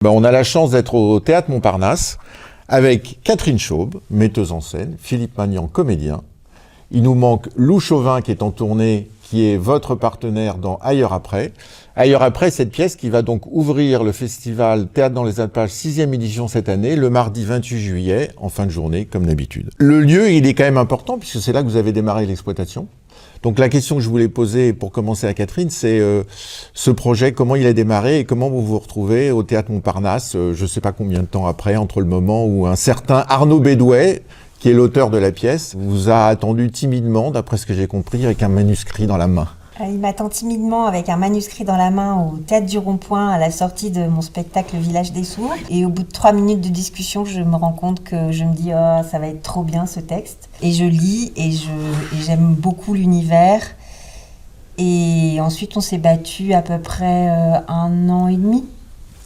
On a la chance d'être au Théâtre Montparnasse avec Catherine Chaube, metteuse en scène, Philippe Magnan, comédien. Il nous manque Lou Chauvin qui est en tournée, qui est votre partenaire dans Ailleurs après. Ailleurs après, cette pièce qui va donc ouvrir le festival Théâtre dans les Alpages, 6e édition cette année, le mardi 28 juillet, en fin de journée, comme d'habitude. Le lieu, il est quand même important, puisque c'est là que vous avez démarré l'exploitation. Donc la question que je voulais poser pour commencer à Catherine, c'est ce projet, comment il a démarré et comment vous vous retrouvez au Théâtre Montparnasse, je ne sais pas combien de temps après, entre le moment où un certain Arnaud Bédouet, qui est l'auteur de la pièce, vous a attendu timidement, d'après ce que j'ai compris, avec un manuscrit dans la main. Il m'attend timidement avec un manuscrit dans la main au Théâtre du Rond-Point à la sortie de mon spectacle Le Village des Sourds. Et au bout de 3 minutes de discussion, je me rends compte que je me dis « Oh, ça va être trop bien ce texte ». Et je lis et j'aime beaucoup l'univers. Et ensuite, on s'est battu à peu près 1 an et demi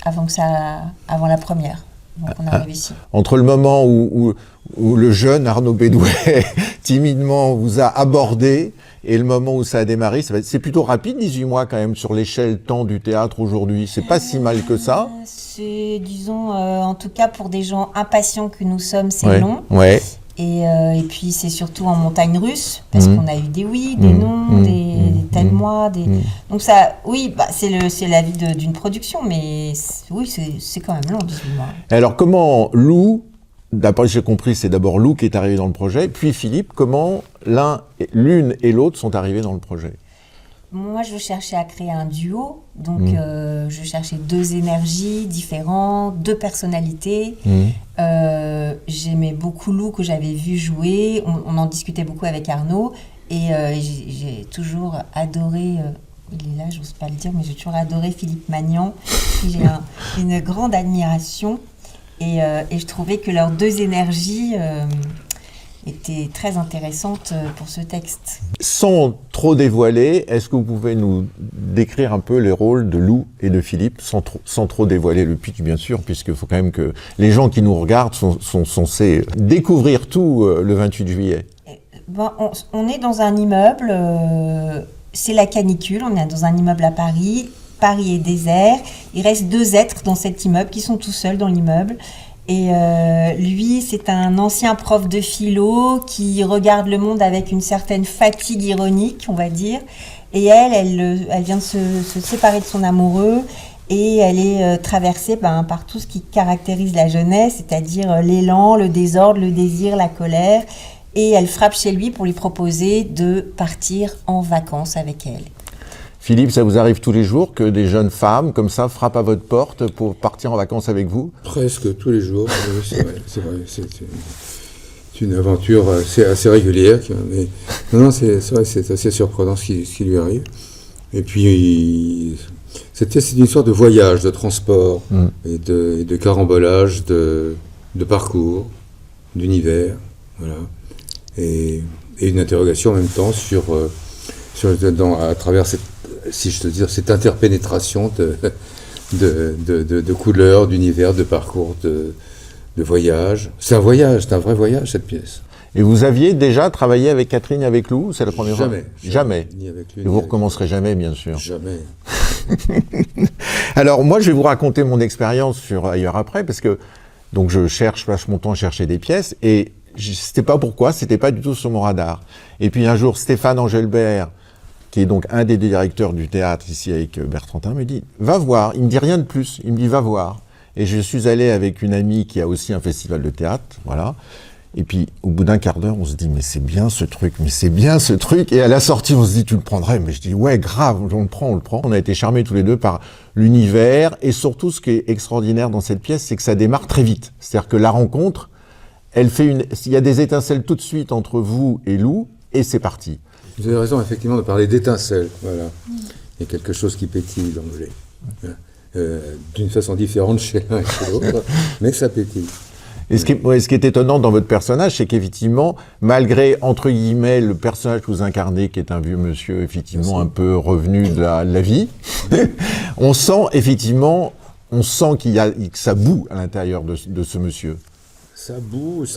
avant la première. Donc on arrive ici. Entre le moment où le jeune Arnaud Bédouet timidement vous a abordé et le moment où ça a démarré, c'est plutôt rapide, 18 mois quand même, sur l'échelle temps du théâtre aujourd'hui. C'est pas si mal que ça. C'est, disons, en tout cas pour des gens impatients que nous sommes, c'est long. Ouais. Et puis c'est surtout en montagne russe, parce qu'on a eu des oui, des non, des tels mois. Donc ça, oui, c'est la vie d'une production, mais oui, c'est quand même long, 18 mois. Alors comment Lou, d'après ce que j'ai compris, c'est d'abord Lou qui est arrivé dans le projet, puis Philippe, comment l'une et l'autre sont arrivés dans le projet? Moi, je cherchais à créer un duo, donc je cherchais 2 énergies différentes, 2 personnalités. J'aimais beaucoup Lou que j'avais vu jouer, on en discutait beaucoup avec Arnaud, et j'ai toujours adoré, il est là, j'ose pas le dire, mais j'ai toujours adoré Philippe Magnan, qui j'ai une grande admiration, et je trouvais que leurs 2 énergies était très intéressante pour ce texte. Sans trop dévoiler, est-ce que vous pouvez nous décrire un peu les rôles de Lou et de Philippe, sans trop dévoiler le pitch, bien sûr, puisqu'il faut quand même que les gens qui nous regardent sont censés découvrir tout le 28 juillet. On est dans un immeuble, c'est la canicule, on est dans un immeuble à Paris. Paris est désert, il reste 2 êtres dans cet immeuble qui sont tout seuls dans l'immeuble. Et lui, c'est un ancien prof de philo qui regarde le monde avec une certaine fatigue ironique, on va dire. Et elle vient de se séparer de son amoureux et elle est traversée par tout ce qui caractérise la jeunesse, c'est-à-dire l'élan, le désordre, le désir, la colère. Et elle frappe chez lui pour lui proposer de partir en vacances avec elle. Philippe, ça vous arrive tous les jours que des jeunes femmes, comme ça, frappent à votre porte pour partir en vacances avec vous? Presque tous les jours, oui, c'est vrai. C'est une aventure assez régulière. Mais non, c'est vrai, c'est assez surprenant ce qui lui arrive. Et puis, c'est une histoire de voyage, de transport, et de carambolage, de parcours, d'univers, voilà. Et une interrogation en même temps à travers cette interpénétration de couleurs, d'univers, de parcours, de voyage. C'est un vrai voyage, cette pièce. Et vous aviez déjà travaillé avec Catherine et avec Lou? C'est la première fois? Jamais. Ni avec lui, et vous recommencerez jamais, bien sûr. Jamais. Alors, moi, je vais vous raconter mon expérience sur Ailleurs après, parce que donc je passe mon temps à chercher des pièces, et c'était pas du tout sur mon radar. Et puis un jour, Stéphane Engelbert, qui est donc un des directeurs du théâtre ici avec Bertrantin, me dit « Va voir ». Il me dit rien de plus, il me dit « Va voir ». Et je suis allé avec une amie qui a aussi un festival de théâtre, voilà. Et puis, au bout d'un quart d'heure, on se dit « Mais c'est bien ce truc, mais c'est bien ce truc ». Et à la sortie, on se dit « Tu le prendrais ?» Mais je dis « Ouais, grave, on le prend. » On a été charmés tous les deux par l'univers. Et surtout, ce qui est extraordinaire dans cette pièce, c'est que ça démarre très vite. C'est-à-dire que la rencontre, il y a des étincelles tout de suite entre vous et Lou, et c'est parti. Vous avez raison, effectivement, de parler d'étincelles. Voilà. Il y a quelque chose qui pétille d'emblée. D'une façon différente chez l'un et chez l'autre, mais ça pétille. Et ce qui est étonnant dans votre personnage, c'est qu'effectivement, malgré, entre guillemets, le personnage que vous incarnez, qui est un vieux monsieur, effectivement, un peu revenu de la vie, on sent que ça boue à l'intérieur de ce monsieur. Ça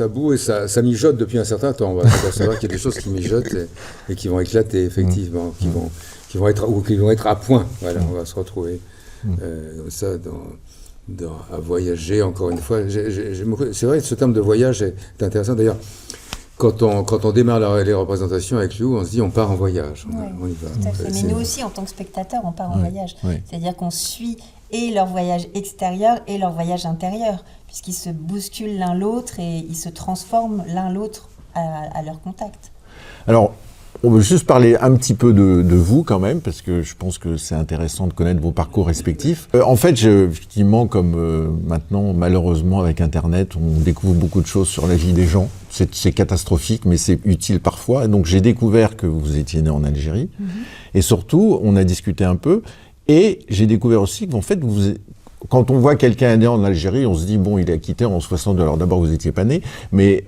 boue et ça mijote depuis un certain temps. Voilà. C'est vrai qu'il y a des choses qui mijotent et qui vont éclater, effectivement, qui vont être à point. Voilà, on va se retrouver ça à voyager, encore une fois. C'est vrai, ce terme de voyage est intéressant. D'ailleurs, quand on démarre les représentations avec Lou, on se dit on part en voyage. On y va. Tout à fait. Mais nous aussi, en tant que spectateurs, on part en voyage. C'est-à-dire qu'on suit et leur voyage extérieur et leur voyage intérieur, puisqu'ils se bousculent l'un l'autre et ils se transforment l'un l'autre à leur contact. Alors, on veut juste parler un petit peu de vous quand même, parce que je pense que c'est intéressant de connaître vos parcours respectifs. En fait, effectivement, comme maintenant, malheureusement, avec Internet, on découvre beaucoup de choses sur la vie des gens. C'est catastrophique, mais c'est utile parfois. Et donc, j'ai découvert que vous étiez né en Algérie. Et surtout, on a discuté un peu. Et j'ai découvert aussi qu'en fait, quand on voit quelqu'un né en Algérie, on se dit, bon, il a quitté en 62. Alors d'abord, vous n'étiez pas né, mais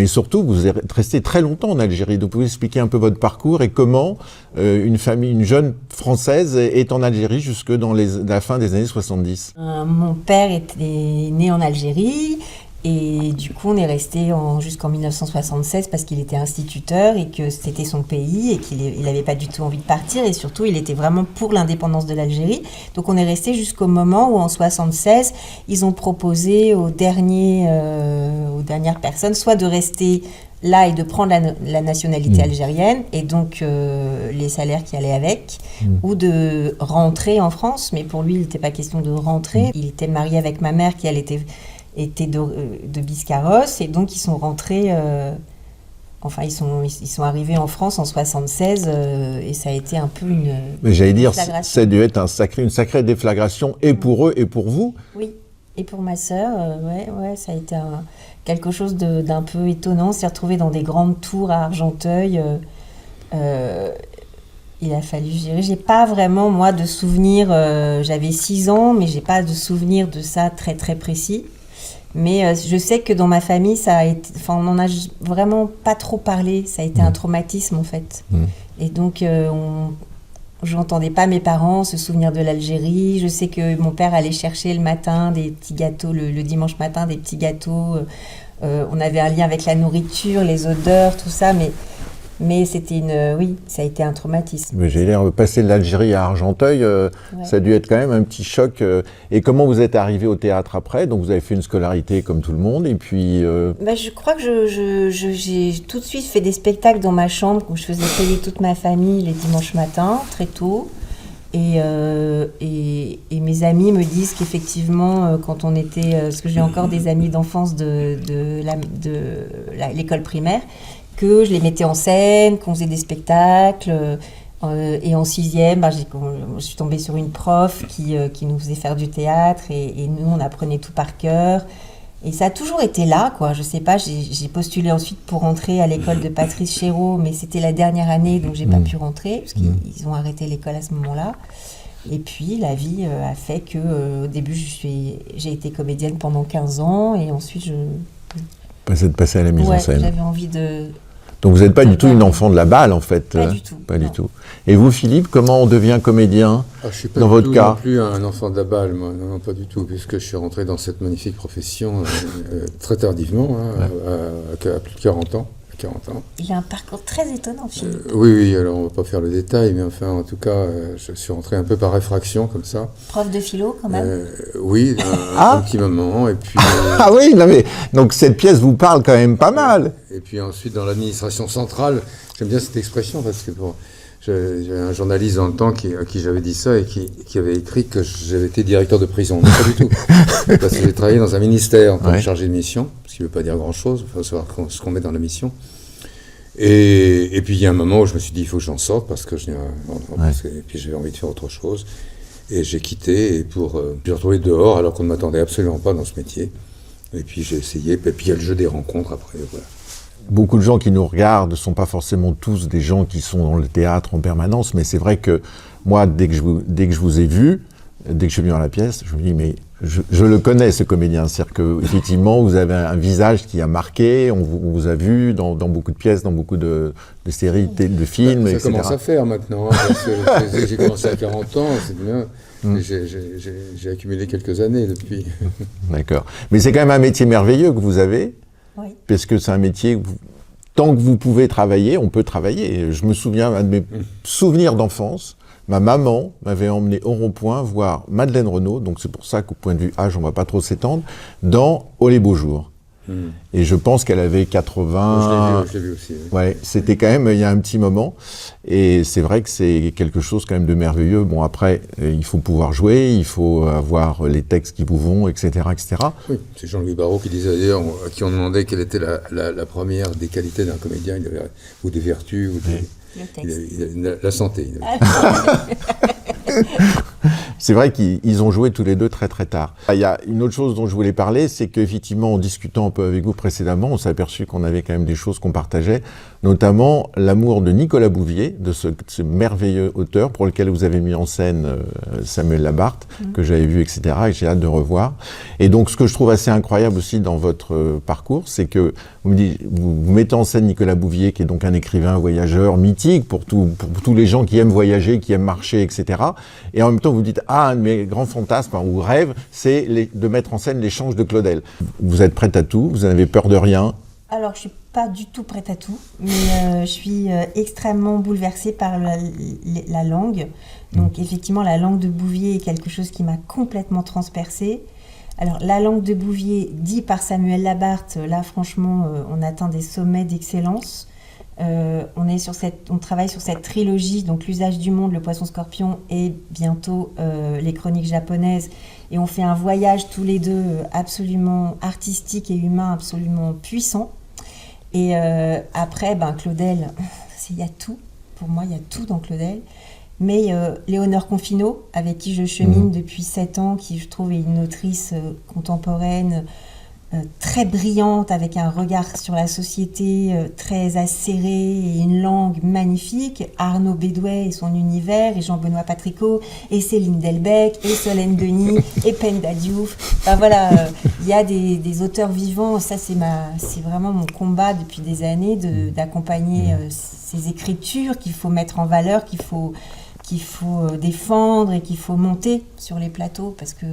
surtout, vous êtes resté très longtemps en Algérie. Donc, vous pouvez expliquer un peu votre parcours et comment une jeune Française est en Algérie jusque dans la fin des années 70. Mon père était né en Algérie. Et du coup, on est resté jusqu'en 1976 parce qu'il était instituteur et que c'était son pays et qu'il n'avait pas du tout envie de partir. Et surtout, il était vraiment pour l'indépendance de l'Algérie. Donc, on est resté jusqu'au moment où, en 76, ils ont proposé aux dernières personnes soit de rester là et de prendre la nationalité algérienne et donc les salaires qui allaient avec, ou de rentrer en France. Mais pour lui, il n'était pas question de rentrer. Il était marié avec ma mère qui, elle, était de Biscarrosse, et donc ils sont rentrés, ils sont arrivés en France en 76, et ça a été un peu une Mais j'allais dire, ça a dû être une sacrée déflagration, et pour eux et pour vous. Oui, et pour ma sœur, ça a été quelque chose d'un peu étonnant. On s'est retrouvés dans des grandes tours à Argenteuil. Il a fallu gérer. J'ai pas vraiment, moi, de souvenirs. J'avais 6 ans, mais j'ai pas de souvenirs de ça très, très précis. Mais je sais que dans ma famille, ça a été, on n'en a vraiment pas trop parlé. Ça a été un traumatisme, en fait. Et donc, je n'entendais pas mes parents se souvenir de l'Algérie. Je sais que mon père allait chercher le matin des petits gâteaux, le dimanche matin, des petits gâteaux. On avait un lien avec la nourriture, les odeurs, tout ça. Mais c'était ça a été un traumatisme. Mais j'ai l'air de passer de l'Algérie à Argenteuil, ça a dû être quand même un petit choc. Et comment vous êtes arrivé au théâtre après? Donc vous avez fait une scolarité comme tout le monde, et puis... je crois que j'ai tout de suite fait des spectacles dans ma chambre où je faisais payer toute ma famille les dimanches matins, très tôt. Et mes amis me disent qu'effectivement, quand on était... parce que j'ai encore des amis d'enfance de l'école primaire, que je les mettais en scène, qu'on faisait des spectacles. Et en 6e, je suis tombée sur une prof qui nous faisait faire du théâtre, et nous, on apprenait tout par cœur. Et ça a toujours été là, quoi. Je sais pas, j'ai postulé ensuite pour rentrer à l'école de Patrice Chéreau, mais c'était la dernière année, donc j'ai pas pu rentrer, parce qu'ils ont arrêté l'école à ce moment-là. Et puis, la vie a fait que, au début, j'ai été comédienne pendant 15 ans, et ensuite, de passer à la mise en scène. J'avais envie de... Donc vous n'êtes pas du tout une enfant de la balle, en fait. Pas du tout. Pas du tout. Et vous, Philippe, comment on devient comédien dans votre cas? Je ne suis pas non plus un enfant de la balle, moi. Non, pas du tout, puisque je suis rentré dans cette magnifique profession très tardivement, à plus de 40 ans. Il a un parcours très étonnant, Philippe. Oui, alors on ne va pas faire le détail, mais enfin, en tout cas, je suis rentré un peu par réfraction, comme ça. Prof de philo, quand même. Oui, un petit moment, et puis... Ah oui, non mais, donc cette pièce vous parle quand même pas mal. Et puis ensuite, dans l'administration centrale, j'aime bien cette expression, parce que j'avais un journaliste dans le temps à qui j'avais dit ça, et qui avait écrit que j'avais été directeur de prison. Non, pas du tout. Parce que j'ai travaillé dans un ministère en tant que chargé de mission, ce qui ne veut pas dire grand-chose, il faut savoir ce qu'on met dans la mission. Et puis il y a un moment où je me suis dit, il faut que j'en sorte, parce que et puis j'avais envie de faire autre chose. Et j'ai quitté, et j'ai retrouvé dehors, alors qu'on ne m'attendait absolument pas dans ce métier. Et puis j'ai essayé, et puis il y a le jeu des rencontres après, voilà. Beaucoup de gens qui nous regardent ne sont pas forcément tous des gens qui sont dans le théâtre en permanence, mais c'est vrai que moi, dès que je vous ai vu, dès que je suis venu dans la pièce, je me dis, mais je le connais, ce comédien. C'est-à-dire qu'effectivement, vous avez un visage qui a marqué, on vous a vu dans beaucoup de pièces, dans beaucoup de séries, de films, etc. Ça commence à faire maintenant, parce que j'ai commencé à 40 ans, c'est bien. J'ai accumulé quelques années depuis. D'accord. Mais c'est quand même un métier merveilleux que vous avez. Oui. Parce que c'est un métier où, tant que vous pouvez travailler, on peut travailler. Je me souviens, un de mes souvenirs d'enfance, ma maman m'avait emmené au rond-point voir Madeleine Renaud, donc c'est pour ça qu'au point de vue âge, on va pas trop s'étendre, dans Oh les beaux jours. Et je pense qu'elle avait 80... Je l'ai vu aussi. Oui. Ouais, c'était quand même, il y a un petit moment. Et c'est vrai que c'est quelque chose quand même de merveilleux. Bon, après, il faut pouvoir jouer, il faut avoir les textes qui vous vont, etc., etc. Oui, c'est Jean-Louis Barrault qui disait d'ailleurs, à qui on demandait quelle était la première des qualités d'un comédien, ou des vertus, ou des... Le texte. La santé. C'est vrai qu'ils ont joué tous les deux très très tard. Il y a une autre chose dont je voulais parler, c'est qu'effectivement, en discutant un peu avec vous précédemment, on s'est aperçu qu'on avait quand même des choses qu'on partageait, notamment l'amour de Nicolas Bouvier, de ce merveilleux auteur pour lequel vous avez mis en scène Samuel Labarthe, que j'avais vu, etc., et j'ai hâte de revoir. Et donc, ce que je trouve assez incroyable aussi dans votre parcours, c'est que vous mettez en scène Nicolas Bouvier, qui est donc un écrivain voyageur mythique pour tous les gens qui aiment voyager, qui aiment marcher, etc. Et en même temps, vous dites, un de mes grands fantasmes ou rêves, c'est de mettre en scène l'échange de Claudel. Vous êtes prête à tout, vous n'avez peur de rien. Alors, je suis pas du tout prête à tout, mais je suis extrêmement bouleversée par la langue. Donc, effectivement, la langue de Bouvier est quelque chose qui m'a complètement transpercée. Alors, la langue de Bouvier, dit par Samuel Labarthe, là, franchement, on atteint des sommets d'excellence. On travaille sur cette trilogie, donc l'usage du monde, le poisson-scorpion et bientôt les chroniques japonaises. Et on fait un voyage tous les deux absolument artistique et humain, absolument puissant. Et après, Claudel, il y a tout. Pour moi, il y a tout dans Claudel. Mais Léonore Confino, avec qui je chemine depuis 7 ans, qui je trouve est une autrice contemporaine très brillante, avec un regard sur la société très acéré et une langue magnifique. Arnaud Bédouet et son univers, et Jean-Benoît Patricot, et Céline Delbecq, et Solène Denis, et Penda Diouf. Enfin voilà, il y a des auteurs vivants. Ça, c'est vraiment mon combat depuis des années, d'accompagner ces écritures qu'il faut mettre en valeur, qu'il faut défendre et qu'il faut monter sur les plateaux parce que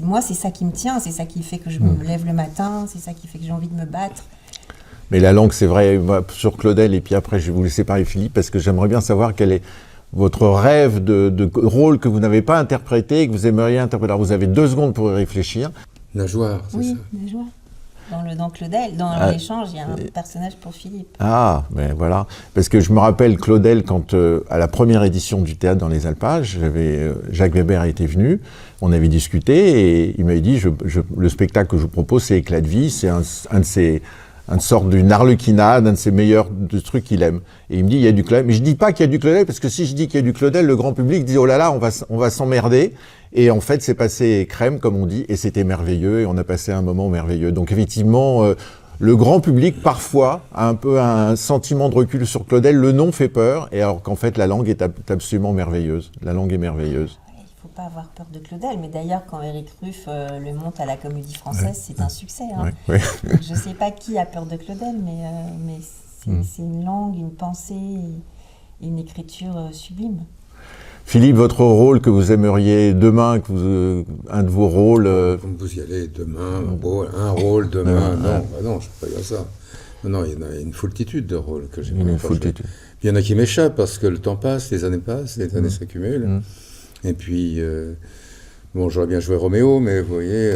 moi, c'est ça qui me tient, c'est ça qui fait que je me lève le matin, c'est ça qui fait que j'ai envie de me battre. Mais la langue, c'est vrai, sur Claudel, et puis après, je vais vous laisser parler Philippe, parce que j'aimerais bien savoir quel est votre rêve de rôle que vous n'avez pas interprété et que vous aimeriez interpréter. Alors, vous avez 2 secondes pour y réfléchir. Nageoire, c'est ça. Oui, Nageoire. Dans Claudel, dans l'échange, il y a un personnage pour Philippe. Ah, mais voilà. Parce que je me rappelle Claudel, quand à la première édition du théâtre dans les Alpages, Jacques Weber était venu, on avait discuté et il m'avait dit le spectacle que je vous propose, c'est Éclat de vie, c'est une sorte d'une arlequinade, un de ses meilleurs trucs qu'il aime. Et il me dit, il y a du Claudel. Mais je dis pas qu'il y a du Claudel, parce que si je dis qu'il y a du Claudel, le grand public dit, oh là là, on va s'emmerder. Et en fait, c'est passé crème, comme on dit, et c'était merveilleux, et on a passé un moment merveilleux. Donc effectivement, le grand public, parfois, a un peu un sentiment de recul sur Claudel. Le nom fait peur, et alors qu'en fait, la langue est absolument merveilleuse. La langue est merveilleuse. Il ne faut pas avoir peur de Claudel, mais d'ailleurs, quand Éric Ruff le monte à la Comédie Française, c'est un succès. Hein. Ouais. Je ne sais pas qui a peur de Claudel, mais c'est une langue, une pensée et une écriture sublime. Philippe, votre rôle que vous aimeriez demain, un de vos rôles... Comme vous y allez demain, un rôle demain, non, je ne peux pas dire ça. Non, il y en a une foultitude de rôles que j'aimerais. Une foultitude. Il y en a qui m'échappent parce que le temps passe, les années passent, les années s'accumulent. Et puis, j'aurais bien joué Roméo, mais vous voyez,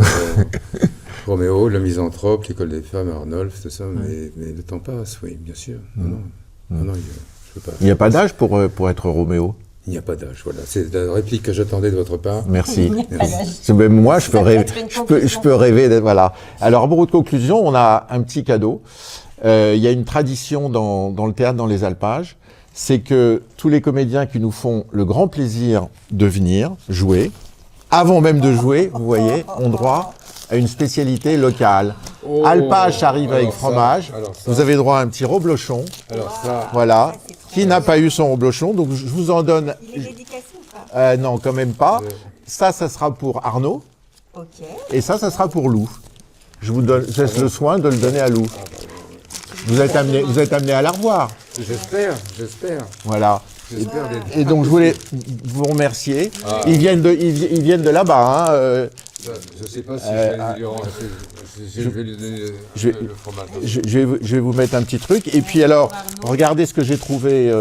Roméo, le misanthrope, l'école des femmes, Arnolphe, tout ça, mais le temps passe, oui, bien sûr. Non, je peux pas. Il n'y a pas d'âge pour être Roméo? Il n'y a pas d'âge, voilà. C'est la réplique que j'attendais de votre part. Merci. Il n'y a pas d'âge. Même moi, je peux rêver rêver d'être... Voilà. Alors, en de conclusion, on a un petit cadeau. Il y a une tradition dans le théâtre dans les Alpages, c'est que tous les comédiens qui nous font le grand plaisir de venir jouer, avant même de jouer, vous voyez, ont droit à une spécialité locale. Alpage arrive avec fromage. Vous avez droit à un petit reblochon. Alors ça... Voilà. Qui n'a pas eu son reblochon? Donc je vous en donne... Il est dédicacé ou pas? Non, quand même pas. Ça sera pour Arnaud. Ok. Et ça sera pour Lou. Je vous laisse le soin de le donner à Lou. Vous êtes amené à la revoir. J'espère. Voilà. J'espère d'être... Et donc je voulais vous remercier. Ils viennent de là-bas. Je ne sais pas si je vais lui donner le fromage. Je vais vous mettre un petit truc. Et puis alors, regardez ce que j'ai trouvé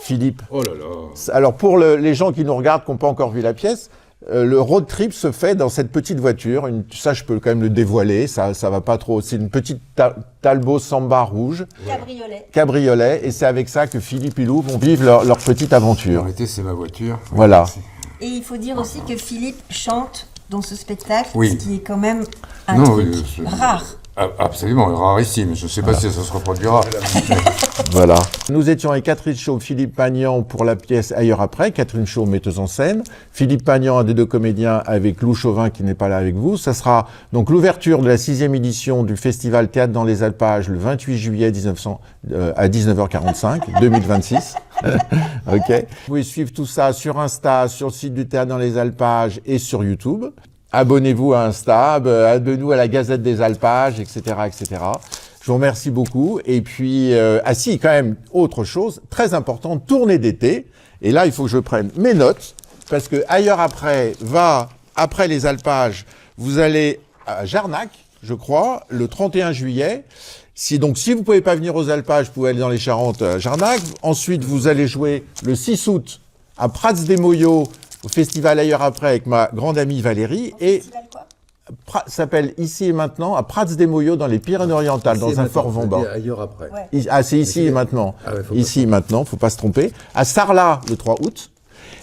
Philippe. Oh là là. Alors pour les gens qui nous regardent, qui n'ont pas encore vu la pièce, le road trip se fait dans cette petite voiture. Ça, je peux quand même le dévoiler. Ça va pas trop. C'est une petite Talbot Samba rouge. Cabriolet. Et c'est avec ça que Philippe et Lou vont vivre leur petite aventure. En réalité, c'est ma voiture. Voilà. Et il faut dire aussi que Philippe chante dans ce spectacle, Oui. ce qui est quand même un Non, truc oui, rare. Absolument, rarissime. Je ne sais pas si ça se reproduira. Voilà. Nous étions avec Catherine Chauve, Philippe Magnan pour la pièce Ailleurs après. Catherine Chauve, metteuse en scène. Philippe Magnan, un des deux comédiens, avec Lou Chauvin qui n'est pas là avec vous. Ça sera donc l'ouverture de la 6e édition du festival Théâtre dans les Alpages le 28 juillet à 19h45, 2026. Ok. Vous pouvez suivre tout ça sur Insta, sur le site du Théâtre dans les Alpages et sur YouTube. Abonnez-vous à Insta, abonnez-vous à la Gazette des Alpages, etc., etc. Je vous remercie beaucoup. Et puis, quand même, autre chose, très importante, tournée d'été. Et là, il faut que je prenne mes notes, parce que Ailleurs après va, après les Alpages, vous allez à Jarnac, je crois, le 31 juillet. Si vous pouvez pas venir aux Alpages, vous pouvez aller dans les Charentes, à Jarnac. Ensuite, vous allez jouer le 6 août à Prats-des-Moyaux, au festival Ailleurs après avec ma grande amie Valérie. Et s'appelle Ici et Maintenant à Prats-des-Moyaux dans les Pyrénées-Orientales, dans un fort Vauban. Ailleurs après. Ouais. C'est Ici et Maintenant. Ah ouais, Ici et Maintenant, faut pas se tromper. À Sarlat, le 3 août.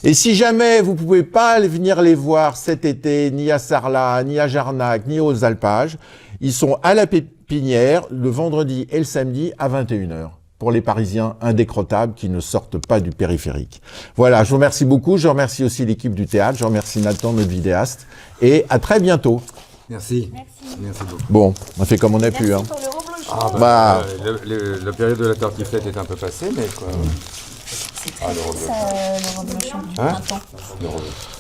Et si jamais vous pouvez pas venir les voir cet été, ni à Sarlat, ni à Jarnac, ni aux Alpages, ils sont à la Pépinière le vendredi et le samedi à 21h. Pour les Parisiens indécrottables qui ne sortent pas du périphérique. Voilà, je vous remercie beaucoup. Je remercie aussi l'équipe du théâtre. Je remercie Nathan, notre vidéaste. Et à très bientôt. Merci. Merci beaucoup. Bon, on fait comme on a pu. Merci Hein. pour le reblochon. La période de la tartiflette est un peu passée, mais quoi. C'est très bien ça, le reblochon du Hein printemps.